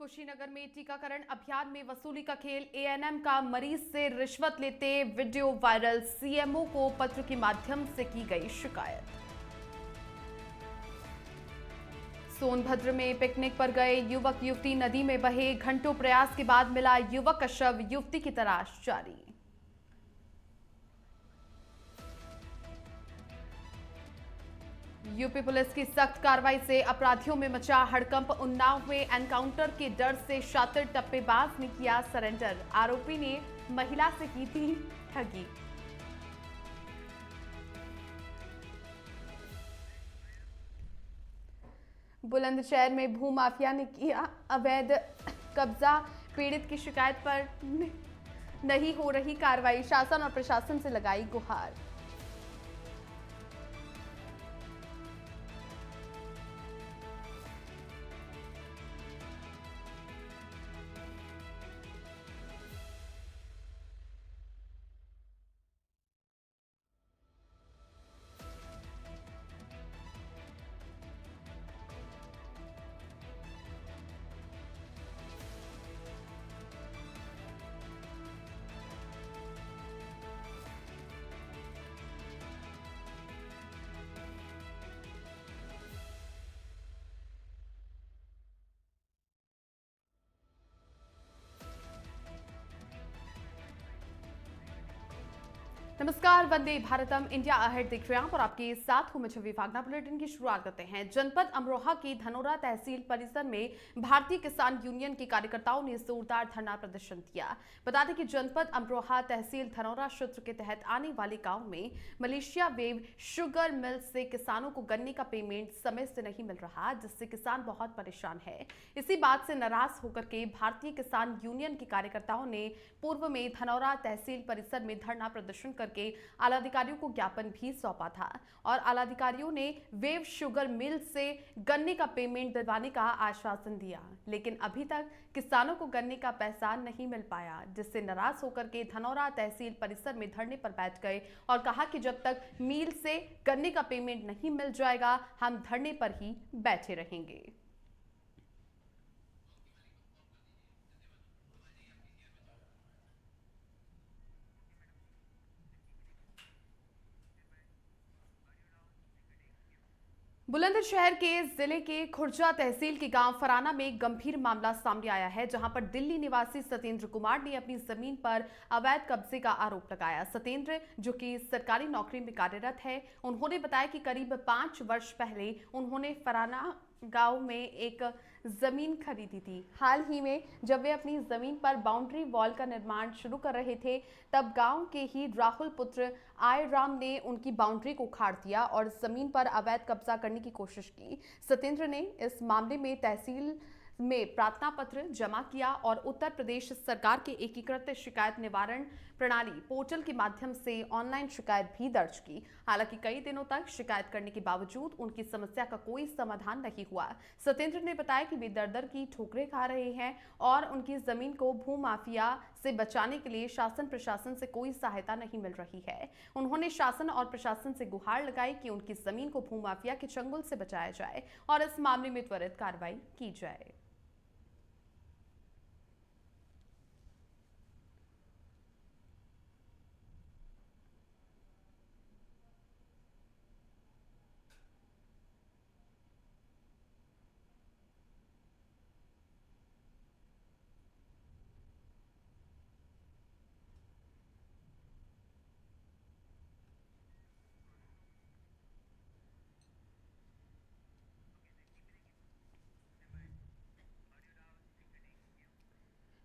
कुशीनगर में टीकाकरण अभियान में वसूली का खेल। एएनएम का मरीज से रिश्वत लेते वीडियो वायरल। सीएमओ को पत्र के माध्यम से की गई शिकायत। सोनभद्र में पिकनिक पर गए युवक युवती नदी में बहे। घंटों प्रयास के बाद मिला युवक का शव। युवती की तलाश जारी। यूपी पुलिस की सख्त कार्रवाई से अपराधियों में मचा हड़कंप। उन्नाव में एनकाउंटर के डर से शातिर टप्पेबाज ने किया सरेंडर। आरोपी ने महिला से की थी ठगी। बुलंदशहर में भूमाफिया ने किया अवैध कब्जा। पीड़ित की शिकायत पर नहीं हो रही कार्रवाई। शासन और प्रशासन से लगाई गुहार। नमस्कार, वंदे भारतम, इंडिया अहेड देख रहे हैं आप और आपके साथ हूं मैं छवि फागना। बुलेटिन की शुरुआत करते हैं। जनपद अमरोहा की धनोरा तहसील परिसर में भारतीय किसान यूनियन के कार्यकर्ताओं ने जोरदार धरना प्रदर्शन किया। बता दें कि जनपद अमरोहा तहसील धनोरा क्षेत्र के तहत आने वाले गांव में मलेशिया वेव शुगर मिल से किसानों को गन्ने का पेमेंट समय से नहीं मिल रहा, जिससे किसान बहुत परेशान है। इसी बात से नाराज होकर के भारतीय किसान यूनियन के कार्यकर्ताओं ने पूर्व में धनौरा तहसील परिसर में धरना प्रदर्शन करके आलाधिकारियों को ज्ञापन भी सौंपा था और आलाधिकारियों ने वेव शुगर मिल से गन्ने का पेमेंट दिलवाने का आश्वासन दिया, लेकिन अभी तक किसानों को गन्ने का पैसा नहीं मिल पाया, जिससे नाराज होकर के धनौरा तहसील परिसर में धरने पर बैठ गए और कहा कि जब तक मिल से गन्ने का पेमेंट नहीं मिल जाएगा हम धरने पर ही बैठे रहेंगे। बुलंदशहर के जिले के खुर्जा तहसील के गांव फराना में एक गंभीर मामला सामने आया है, जहां पर दिल्ली निवासी सत्येंद्र कुमार ने अपनी जमीन पर अवैध कब्जे का आरोप लगाया। सत्येंद्र, जो कि सरकारी नौकरी में कार्यरत है, उन्होंने बताया कि करीब 5 वर्ष पहले उन्होंने फराना गांव में एक जमीन खरीदी थी। हाल ही में जब वे अपनी जमीन पर बाउंड्री वॉल का निर्माण शुरू कर रहे थे, तब गांव के ही राहुल पुत्र आय राम ने उनकी बाउंड्री को उखाड़ दिया और जमीन पर अवैध कब्जा करने की कोशिश की। सत्येंद्र ने इस मामले में तहसील में प्रार्थना पत्र जमा किया और उत्तर प्रदेश सरकार के एकीकृत शिकायत निवारण प्रणाली पोर्टल के माध्यम से ऑनलाइन शिकायत भी दर्ज की। हालांकि कई दिनों तक शिकायत करने के बावजूद उनकी समस्या का कोई समाधान नहीं हुआ। सत्येंद्र ने बताया कि वे दर-दर की ठोकरें खा रहे हैं और उनकी जमीन को भूमाफिया से बचाने के लिए शासन प्रशासन से कोई सहायता नहीं मिल रही है। उन्होंने शासन और प्रशासन से गुहार लगाई कि उनकी जमीन को भूमाफिया के चंगुल से बचाया जाए और इस मामले में त्वरित कार्रवाई की जाए।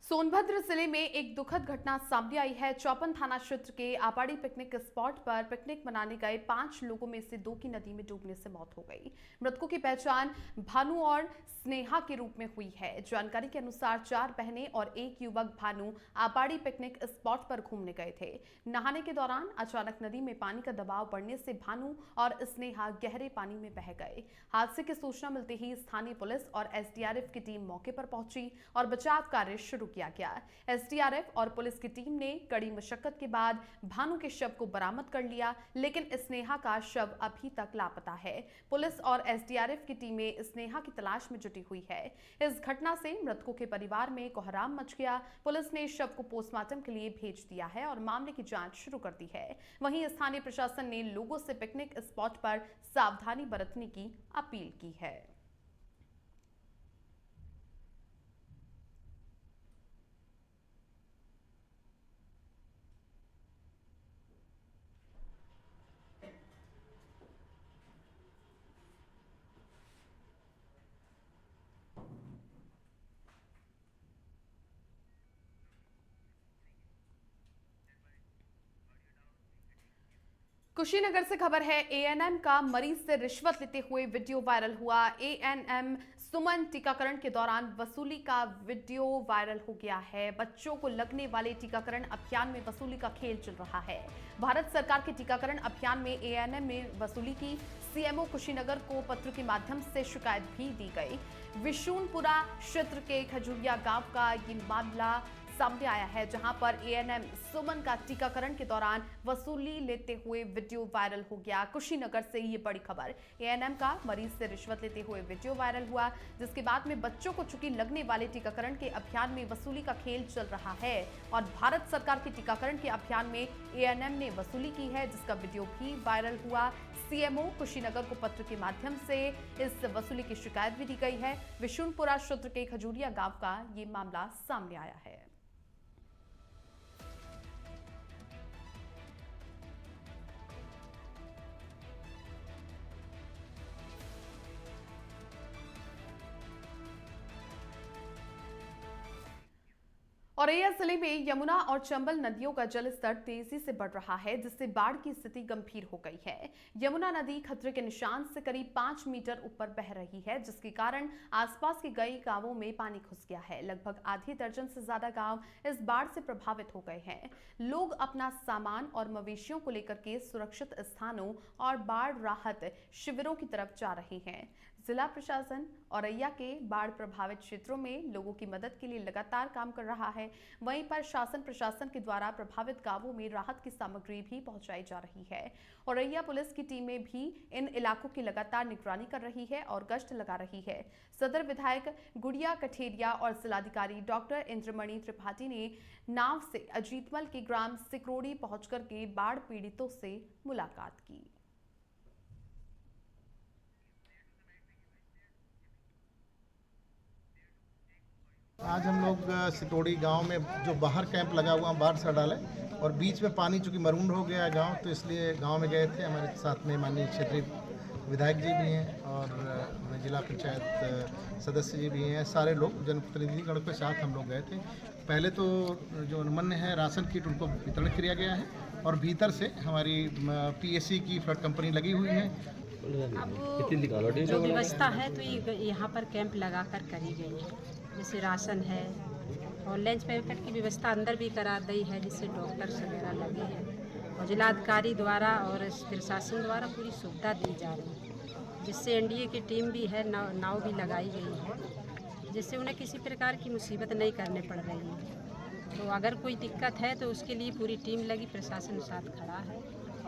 सोनभद्र जिले में एक दुखद घटना सामने आई है। चौपन थाना क्षेत्र के आबाड़ी पिकनिक स्पॉट पर पिकनिक मनाने गए 5 लोगों में से 2 की नदी में डूबने से मौत हो गई। मृतकों की पहचान भानु और स्नेहा के रूप में हुई है। जानकारी के अनुसार 4 बहनें और 1 युवक भानु आबाड़ी पिकनिक स्पॉट पर घूमने गए थे। नहाने के दौरान अचानक नदी में पानी का दबाव बढ़ने से भानु और स्नेहा गहरे पानी में बह गए। हादसे की सूचना मिलते ही स्थानीय पुलिस और एसडीआरएफ की टीम मौके पर पहुंची और बचाव कार्य शुरू किया गया। एसडीआरएफ और पुलिस की टीम ने कड़ी मशक्कत के बाद भानु के शव को बरामद कर लिया, लेकिन स्नेहा का शव अभी तक लापता है। पुलिस और एसडीआरएफ की टीमें स्नेहा की तलाश में जुटी हुई है। इस घटना से मृतकों के परिवार में कोहराम मच गया। पुलिस ने शव को पोस्टमार्टम के लिए भेज दिया है और मामले की जांच शुरू कर दी है। वहीं स्थानीय प्रशासन ने लोगों से पिकनिक स्पॉट पर सावधानी बरतने की अपील की है। कुशीनगर से खबर है, एएनएम का मरीज से रिश्वत लेते हुए वीडियो वायरल हुआ। एएनएम सुमन टीकाकरण के दौरान वसूली का वीडियो वायरल हो गया है। बच्चों को लगने वाले टीकाकरण अभियान में वसूली का खेल चल रहा है। भारत सरकार के टीकाकरण अभियान में एएनएम ने वसूली की। सीएमओ कुशीनगर को पत्र के माध्यम से शिकायत भी दी गई। विशुनपुरा क्षेत्र के खजूरिया गांव का ये मामला सामने आया है, जहां पर एएनएम सुमन का टीकाकरण के दौरान वसूली लेते हुए वीडियो वायरल हो गया। कुशीनगर से ये बड़ी खबर, एएनएम का मरीज से रिश्वत लेते हुए वीडियो वायरल हुआ, जिसके बाद में बच्चों को चूंकि लगने वाले टीकाकरण के अभियान में वसूली का खेल चल रहा है और भारत सरकार के टीकाकरण के अभियान में एएनएम ने वसूली की है, जिसका वीडियो भी वायरल हुआ। सीएमओ कुशीनगर को पत्र के माध्यम से इस वसूली की शिकायत भी दी गई है। विशुनपुरा क्षेत्र के खजूरिया गांव का ये मामला सामने आया है। औरैया जिले में यमुना और चंबल नदियों का जलस्तर तेजी से बढ़ रहा है, जिससे बाढ़ की स्थिति गंभीर हो गई है। यमुना नदी खतरे के निशान से करीब 5 मीटर ऊपर बह रही है, जिसके कारण आसपास के कई गांवों में पानी घुस गया है। लगभग आधी दर्जन से ज्यादा गांव इस बाढ़ से प्रभावित हो गए हैं। लोग अपना सामान और मवेशियों को लेकर के सुरक्षित स्थानों और बाढ़ राहत शिविरों की तरफ जा रहे हैं। जिला प्रशासन औरैया के बाढ़ प्रभावित क्षेत्रों में लोगों की मदद के लिए लगातार काम कर रहा है। वहीं पर शासन प्रशासन के द्वारा प्रभावित गांवों में राहत की सामग्री भी पहुंचाई जा रही है। औरैया पुलिस की टीमें भी इन इलाकों की लगातार निगरानी कर रही है और गश्त लगा रही है। सदर विधायक गुड़िया कठेरिया और जिलाधिकारी डॉक्टर इंद्रमणि त्रिपाठी ने नाव से अजीतमल के ग्राम सिकरोड़ी पहुंचकर के बाढ़ पीड़ितों से मुलाकात की। आज हम लोग सितोड़ी गांव में जो बाहर कैंप लगा हुआ बाढ़ से डाले और बीच में पानी चूँकि मरून हो गया है गांव, तो इसलिए गांव में गए थे। हमारे साथ में माननीय क्षेत्रीय विधायक जी भी हैं और जिला पंचायत सदस्य जी भी हैं। सारे लोग जनप्रतिनिधिगण के साथ हम लोग गए थे। पहले तो जो अनमन्य है राशन किट उनको वितरण किया गया है और भीतर से हमारी पीएससी की फ्लड कंपनी लगी हुई है। अब जो व्यवस्था है तो यहाँ पर कैंप लगा कर करी गई है, जैसे राशन है और लंच पैकेट की व्यवस्था अंदर भी करा दी है, जिससे डॉक्टर्स वगैरह लगे हैं और जिलाधिकारी द्वारा और प्रशासन द्वारा पूरी सुविधा दी जा रही है, जिससे एनडीए की टीम भी है, नाव भी लगाई गई है, जिससे उन्हें किसी प्रकार की मुसीबत नहीं करने पड़ रही है। तो अगर कोई दिक्कत है तो उसके लिए पूरी टीम लगी, प्रशासन साथ खड़ा है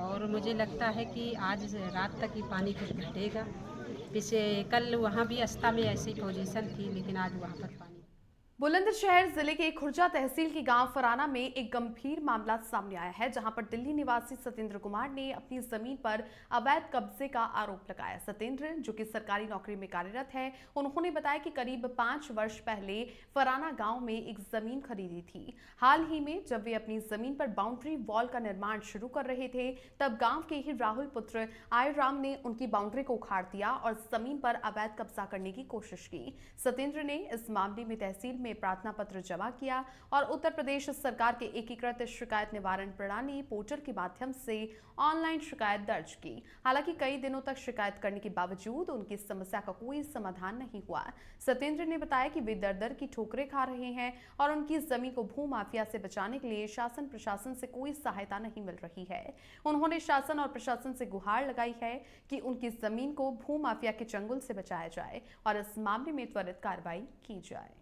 और मुझे लगता है कि आज रात तक ही पानी कुछ घटेगा। पीछे कल वहाँ भी अस्ता में ऐसी पोजीशन थी, लेकिन आज वहाँ पर पानी। बुलंदशहर जिले के खुर्जा तहसील के गांव फराना में एक गंभीर मामला सामने आया है, जहां पर दिल्ली निवासी सत्येंद्र कुमार ने अपनी जमीन पर अवैध कब्जे का आरोप लगाया। सत्येंद्र, जो कि सरकारी नौकरी में कार्यरत है, उन्होंने बताया कि करीब 5 वर्ष पहले फराना गांव में एक जमीन खरीदी थी। हाल ही में जब वे अपनी जमीन पर बाउंड्री वॉल का निर्माण शुरू कर रहे थे, तब गाँव के ही राहुल पुत्र आयराम ने उनकी बाउंड्री को उखाड़ दिया और जमीन पर अवैध कब्जा करने की कोशिश की। सत्येंद्र ने इस मामले में तहसील में प्रार्थना पत्र जमा किया और उत्तर प्रदेश सरकार के एकीकृत शिकायत निवारण प्रणाली पोर्टल के माध्यम से ऑनलाइन शिकायत दर्ज की। हालांकि कई दिनों तक शिकायत करने के बावजूद उनकी समस्या का कोई समाधान नहीं हुआ। सत्येंद्र ने बताया कि वे दर-दर की ठोकरें खा रहे हैं और उनकी जमीन को भू माफिया से बचाने के लिए शासन प्रशासन से कोई सहायता नहीं मिल रही है। उन्होंने शासन और प्रशासन से गुहार लगाई है कि उनकी जमीन को भू माफिया के चंगुल से बचाया जाए और इस मामले में त्वरित कार्रवाई की जाए।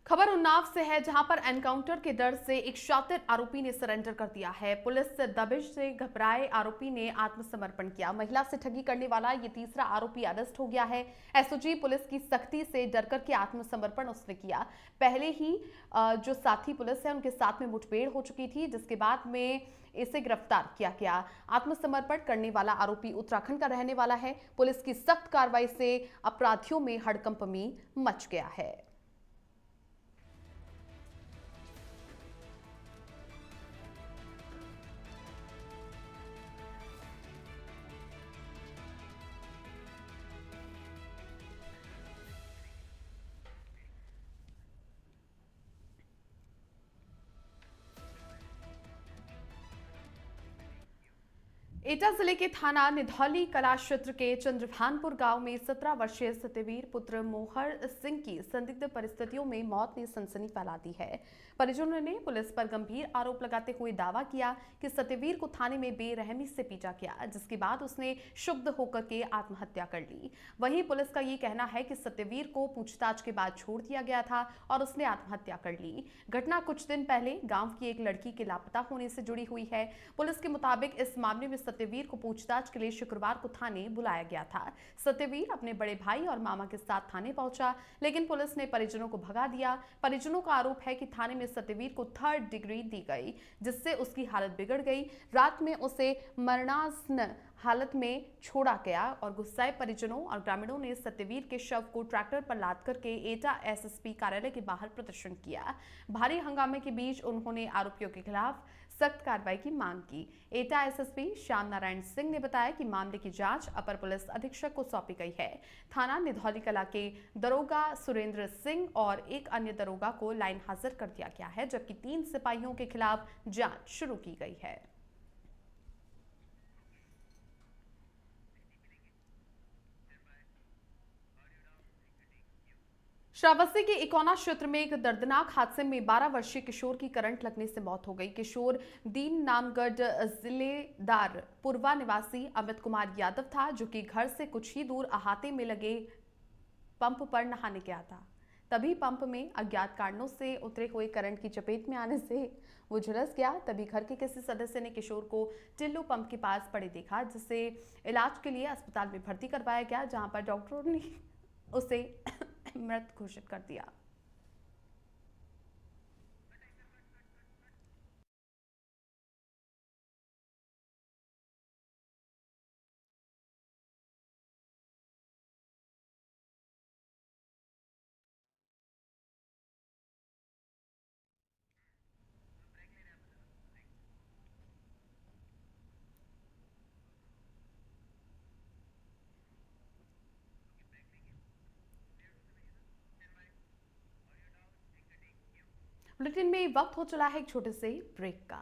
खबर उन्नाव से है, जहां पर एनकाउंटर के डर से एक शातिर आरोपी ने सरेंडर कर दिया है। पुलिस से दबिश से घबराए आरोपी ने आत्मसमर्पण किया। महिला से ठगी करने वाला ये तीसरा आरोपी अरेस्ट हो गया है। एसओजी पुलिस की सख्ती से डरकर के आत्मसमर्पण उसने किया। पहले ही जो साथी पुलिस है उनके साथ में मुठभेड़ हो चुकी थी, जिसके बाद में इसे गिरफ्तार किया गया। आत्मसमर्पण करने वाला आरोपी उत्तराखंड का रहने वाला है। पुलिस की सख्त कार्रवाई से अपराधियों में हड़कंप मच गया है। एटा जिले के थाना निधौली कला क्षेत्र के चंद्रभानपुर गांव में 17 वर्षीय सत्यवीर पुत्र मोहर सिंह की संदिग्ध परिस्थितियों में मौत ने सनसनी फैला दी है। परिजनों ने पुलिस पर गंभीर आरोप लगाते हुए दावा किया कि सत्यवीर को थाने में बेरहमी से पीटा गया, जिसके बाद उसने क्षुब्ध होकर के आत्महत्या कर ली। वहीं पुलिस का ये कहना है कि सत्यवीर को पूछताछ के बाद छोड़ दिया गया था और उसने आत्महत्या कर ली। घटना कुछ दिन पहले गांव की एक लड़की के लापता होने से जुड़ी हुई है। पुलिस के मुताबिक इस मामले में सत्यवीर को पूछताछ के लिए शुक्रवार को थाने बुलाया गया था। सत्यवीर अपने बड़े भाई और मामा के साथ थाने पहुंचा, लेकिन पुलिस ने परिजनों को भगा दिया। परिजनों का आरोप है कि थाने में सत्यवीर को 3rd डिग्री दी गई, जिससे उसकी हालत बिगड़ गई। रात में उसे मरणासन हालत में छोड़ा गया और गुस्साए परिजनों और ग्रामीणों ने सत्यवीर के शव को ट्रैक्टर पर लाद करके एटा एसएसपी कार्यालय के बाहर प्रदर्शन किया। भारी हंगामे के बीच उन्होंने आरोपियों के खिलाफ सख्त कार्रवाई की मांग की। एटा एसएसपी श्याम नारायण सिंह ने बताया कि मामले की जांच अपर पुलिस अधीक्षक को सौंपी गई है। थाना निधौली कला के दरोगा सुरेंद्र सिंह और एक अन्य दरोगा को लाइन हाजिर कर दिया गया है, जबकि 3 सिपाहियों के खिलाफ जांच शुरू की गई है। श्रावस्ती के इकोना क्षेत्र में एक दर्दनाक हादसे में 12 वर्षीय किशोर की करंट लगने से मौत हो गई। किशोर दीन नामगढ़ जिलेदार पुरवा निवासी अमित कुमार यादव था, जो कि घर से कुछ ही दूर अहाते में लगे पंप पर नहाने गया था। तभी पंप में अज्ञात कारणों से उतरे हुए करंट की चपेट में आने से वो झुलस गया। तभी घर के किसी सदस्य ने किशोर को टिल्लू पंप के पास पड़े देखा, जिसे इलाज के लिए अस्पताल में भर्ती करवाया गया, जहां पर डॉक्टरों ने उसे मृत घोषित कर दिया। बुलेटिन में वक्त हो चला है एक छोटे से ब्रेक का।